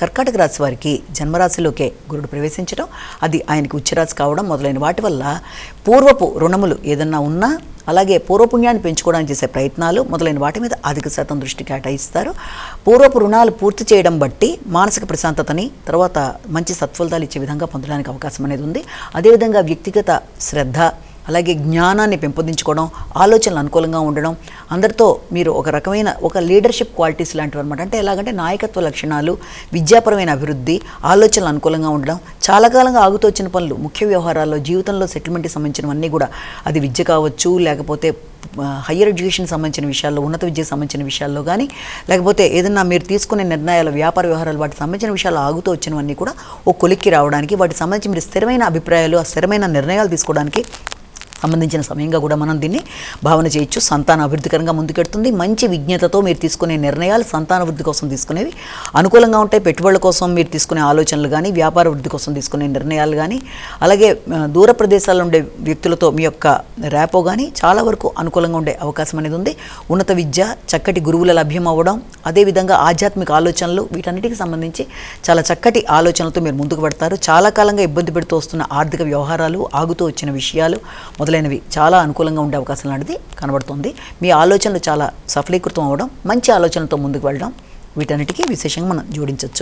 కర్కాటక రాశి వారికి జన్మరాశిలోకే గురుడు ప్రవేశించడం, అది ఆయనకి ఉచ్చరాశి కావడం మొదలైన వాటి వల్ల పూర్వపు రుణములు ఏదన్నా ఉన్నా, అలాగే పూర్వపుణ్యాన్ని పెంచుకోవడానికి చేసే ప్రయత్నాలు మొదలైన వాటి మీద అధిక శాతం దృష్టి కేటాయిస్తారు. పూర్వపు రుణాలు పూర్తి చేయడం బట్టి మానసిక ప్రశాంతతని, తర్వాత మంచి సత్ఫలితాలు ఇచ్చే విధంగా పొందడానికి అవకాశం అనేది ఉంది. అదేవిధంగా వ్యక్తిగత శ్రద్ధ, అలాగే జ్ఞానాన్ని పెంపొందించుకోవడం, ఆలోచనలు అనుకూలంగా ఉండడం, అందరితో మీరు ఒక రకమైన ఒక లీడర్షిప్ క్వాలిటీస్ లాంటివి అనమాట. అంటే ఎలాగంటే నాయకత్వ లక్షణాలు, విద్యాపరమైన అభివృద్ధి, ఆలోచనలు అనుకూలంగా ఉండడం, చాలా కాలంగా ఆగుతూ వచ్చిన పనులు, ముఖ్య వ్యవహారాల్లో జీవితంలో సెటిల్మెంట్కి సంబంధించినవన్నీ కూడా, అది విద్య కావచ్చు, లేకపోతే హయ్యర్ ఎడ్యుకేషన్ సంబంధించిన విషయాల్లో, ఉన్నత విద్యకు సంబంధించిన విషయాల్లో కానీ, లేకపోతే ఏదన్నా మీరు తీసుకునే నిర్ణయాలు, వ్యాపార వ్యవహారాలు, వాటికి సంబంధించిన విషయాలు ఆగుతూ వచ్చినవన్నీ కూడా ఓ కొలిక్కి రావడానికి, వాటికి సంబంధించి మీరు స్థిరమైన అభిప్రాయాలు, ఆ స్థిరమైన నిర్ణయాలు తీసుకోవడానికి సంబంధించిన సమయంగా కూడా మనం దీన్ని భావన చేయొచ్చు. సంతాన అభివృద్ధికరంగా ముందుకెడుతుంది. మంచి విజ్ఞతతో మీరు తీసుకునే నిర్ణయాలు సంతానాభివృద్ధి కోసం తీసుకునేవి అనుకూలంగా ఉంటాయి. పెట్టుబడుల కోసం మీరు తీసుకునే ఆలోచనలు కానీ, వ్యాపార వృద్ధి కోసం తీసుకునే నిర్ణయాలు కానీ, అలాగే దూర ప్రదేశాల్లో ఉండే వ్యక్తులతో మీ యొక్క ర్యాపో కానీ చాలా వరకు అనుకూలంగా ఉండే అవకాశం అనేది ఉంది. ఉన్నత విద్య, చక్కటి గురువుల లభ్యం అవ్వడం, అదేవిధంగా ఆధ్యాత్మిక ఆలోచనలు, వీటన్నిటికి సంబంధించి చాలా చక్కటి ఆలోచనలతో మీరు ముందుకు పడతారు. చాలా కాలంగా ఇబ్బంది పెడుతూ వస్తున్న ఆర్థిక వ్యవహారాలు, ఆగుతూ వచ్చిన విషయాలు మొదలైనవి చాలా అనుకూలంగా ఉండే అవకాశం లాంటిది కనబడుతుంది. మీ ఆలోచనలు చాలా సఫలీకృతం అవ్వడం, మంచి ఆలోచనలతో ముందుకు వెళ్ళడం, వీటన్నిటికీ విశేషంగా మనం జోడించవచ్చు.